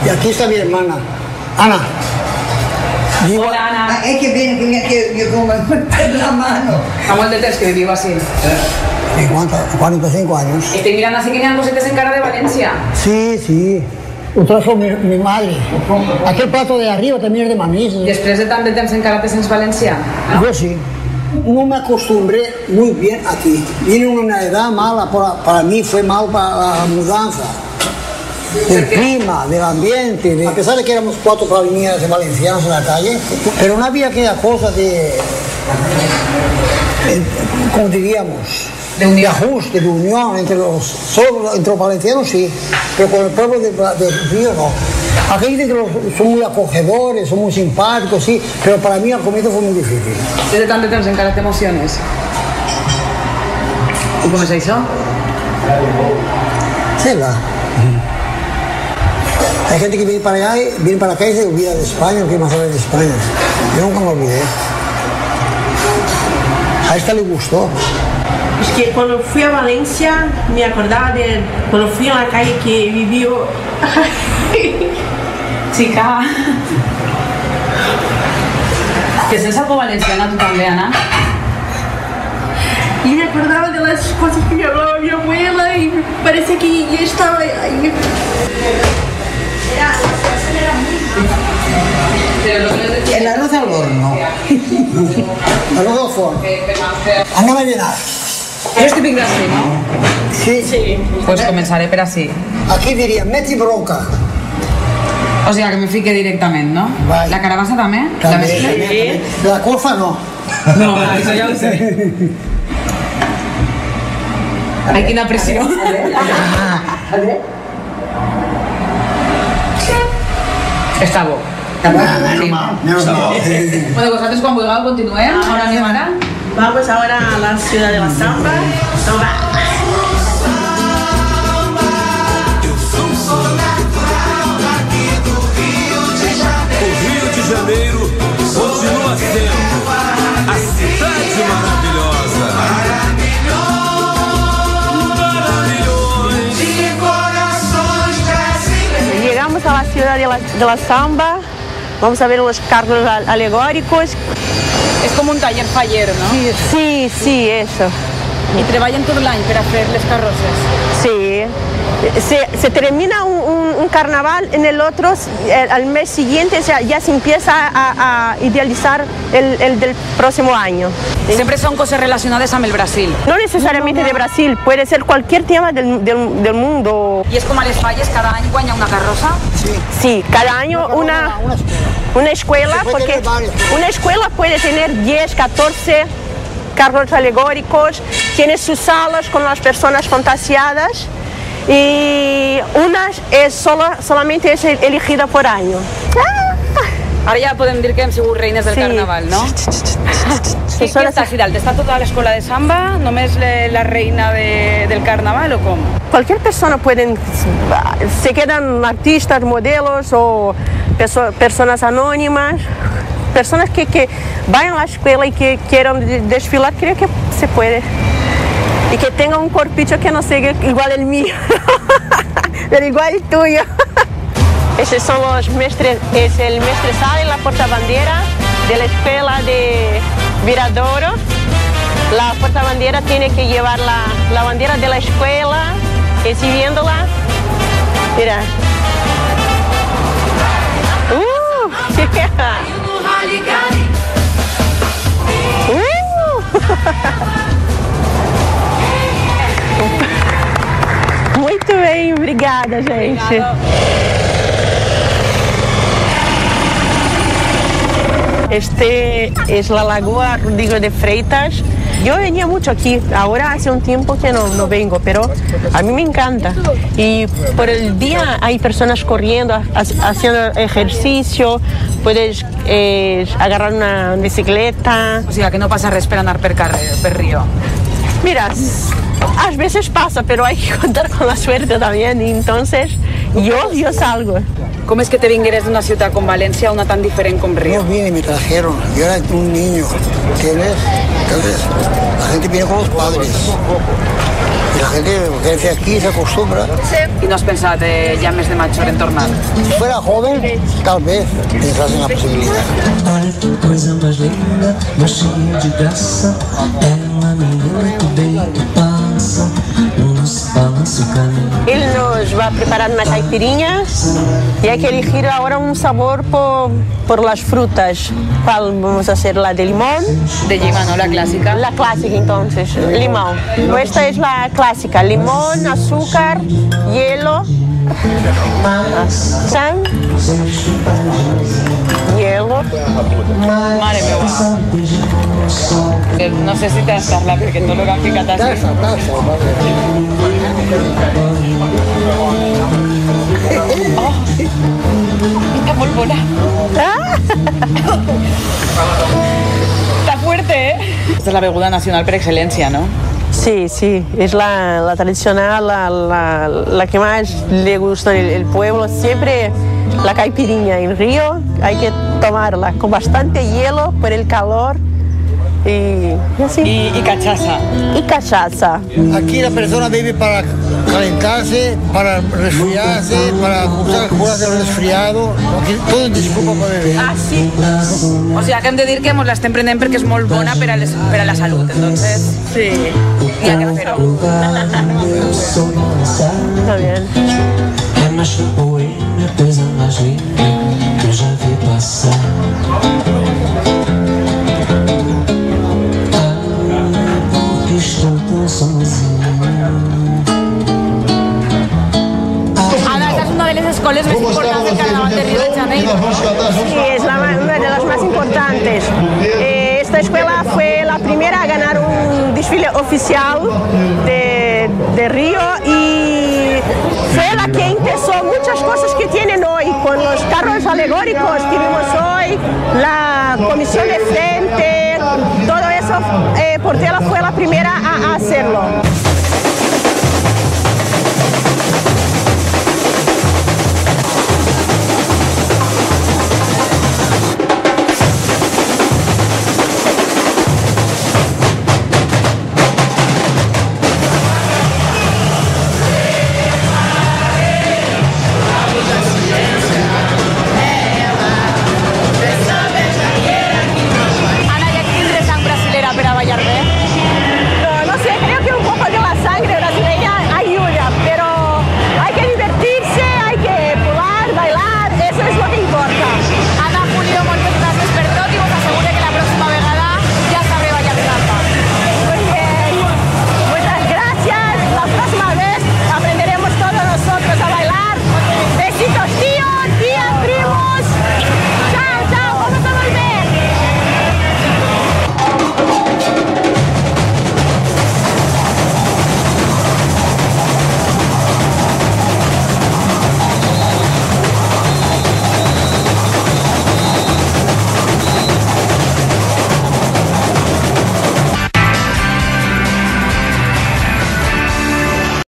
Y aquí está mi hermana, Ana. Hola, Ana. Es que viene que yo como en la mano. Fa molt de temps que viviu així. 45 años. Estic mirant així que n'hi ha cosetes encara de València. Sí. Lo trajo mi madre. Aquel plato de arriba también es de mami. Després de tant de temps encara te sents valencià, no? Yo sí. No me acostumbré muy bien aquí. Vine en una edad mala, para mí fue mal para la mudanza. Del clima, del ambiente, a pesar de que éramos 4 familias de valencianos en la calle, pero no había aquella cosa de, como diríamos, de ajuste, de unión entre los valencianos, sí, pero con el pueblo de Río no. Aquí dicen que son muy acogedores, son muy simpáticos, sí, pero para mí al comienzo fue muy difícil. Des de tant de temps encara t'emociones. I com és això? Sí, va. Hay gente que viene para acá y se olvida de España, no quiere más saber de España. Yo nunca me olvidé. A esta le gustó. Es que cuando fui a Valencia me acordaba de cuando fui a la calle que vivió. Chica. ¿Te sents algo valenciana tú también, Ana? Y me acordaba de las cosas que me hablaba mi abuela y me parecía que yo estaba ahí. El arroz al horno. Arroz al forno. Anem a llenar. És típic d'ací, no? Sí. Pues començaré per així. Aquí diríem metri bronca. O sigui que me fique directament, no? Vale. La carabassa també? La mescla? La colfa no. No, això ja ho sé. Ai, quina pressió. Està bo. Bueno, vosaltres quan vulgueu continuem. Ahora anem ara. Vamos ahora a la ciudad de la samba. Rio de Janeiro continua sendo a cidade maravilhosa. Llegamos a la ciudad de la samba. Vamos a ver los carros alegóricos. És com un taller fallero, no? Sí, eso. I treballen tot l'any per a fer les carrosses. Sí. Se termina un carnaval, en el otro, al mes siguiente ya se empieza a idealizar el del próximo año. Sempre són coses relacionades amb el Brasil. No necesariamente de Brasil, puede ser cualquier tema del mundo. I és com a les falles, cada any guanya una carrossa? Sí, cada año una escuela, porque una escuela puede tener 10, 14 carros alegóricos, tiene sus salas con las personas fantasiadas y una es solamente es elegida por año. Ara ja podem dir que hem sigut reines del carnaval, no? Qui està aquí dalt? Està tota l'escola de samba? Només la reina del carnaval o com? Cualquier persona se quedan artistas, modelos o personas anónimas, personas que vayan a la escuela y que quieran desfilar, creo que se puede. Y que tenga un corpito que no sea igual el mío, pero igual el tuyo. Esos son los mestres, es el maestresala y la portabandera de la escuela de Viradouro. La portabandera tiene que llevar la bandera de la escuela, exhibiéndola. Mira. Muito bem, obrigada, gente. Obrigado. Este es la Lagoa Rodrigo de Freitas. Yo venía mucho aquí, ahora hace un tiempo que no vengo, pero a mí me encanta. Y por el día hay personas corriendo, haciendo ejercicio, puedes agarrar una bicicleta. O sea, que no pasa res per anar per río. Mira, a veces pasa, pero hay que contar con la suerte también, y entonces yo salgo. ¿Cómo es que te vingueres de una ciudad con Valencia a una tan diferente con Río? No vine, me trajeron. Yo era un niño, ¿entiendes? Entonces, la gente viene con los padres. La gente que crece aquí se acostumbra. I no has pensat ja més de major en tornar? Si fuera joven, tal vez pensás en la posibilidad. Olha que coisa mais linda, mas cheia de graça. É uma menina que veio que passa no nosso balanço caminho. Ele nos va a preparar una caipirinha y hay que elegir ahora un sabor por las frutas. ¿Cuál vamos a hacer? ¿La de limón? De llima, no? La clàssica. La clásica entonces, limón. Esta es la clásica, limón, azúcar, hielo, sal, hielo. Mare meva. No sé si tastar-la perquè tot el que han ficat així. Oh, està molt bona. Está fuerte, ¿eh? Esta es la beguda nacional per excelencia, ¿no? Sí, sí, es la tradicional, la que más le gusta al pueblo. Siempre la caipirinha en Río hay que tomarla con bastante hielo por el calor y así. Y cachaça. Y cachaza. Aquí la persona bebe para calentarse, para resfriarse, para usar curas del resfriado. Aquí todo es disculpa para beber. Ah, sí. O sea, que hem de dir que mos l'estem prenent perquè és molt bona per a la salut. Entonces, sí, hi ha que fer-ho. Está bien. É mais que poema, a coisa mais linda que eu já vi passar. Porque estou tão sozinho. Ana, esta es una de las escuelas más importantes del Carnaval de Río de Janeiro. Sí, es una de las más importantes. Esta escuela fue la primera a ganar un desfile oficial de Río y fue la que empezó muchas cosas que tienen hoy, con los carros alegóricos que vimos hoy, la comisión de frente, todo eso, Portela fue la primera a hacerlo.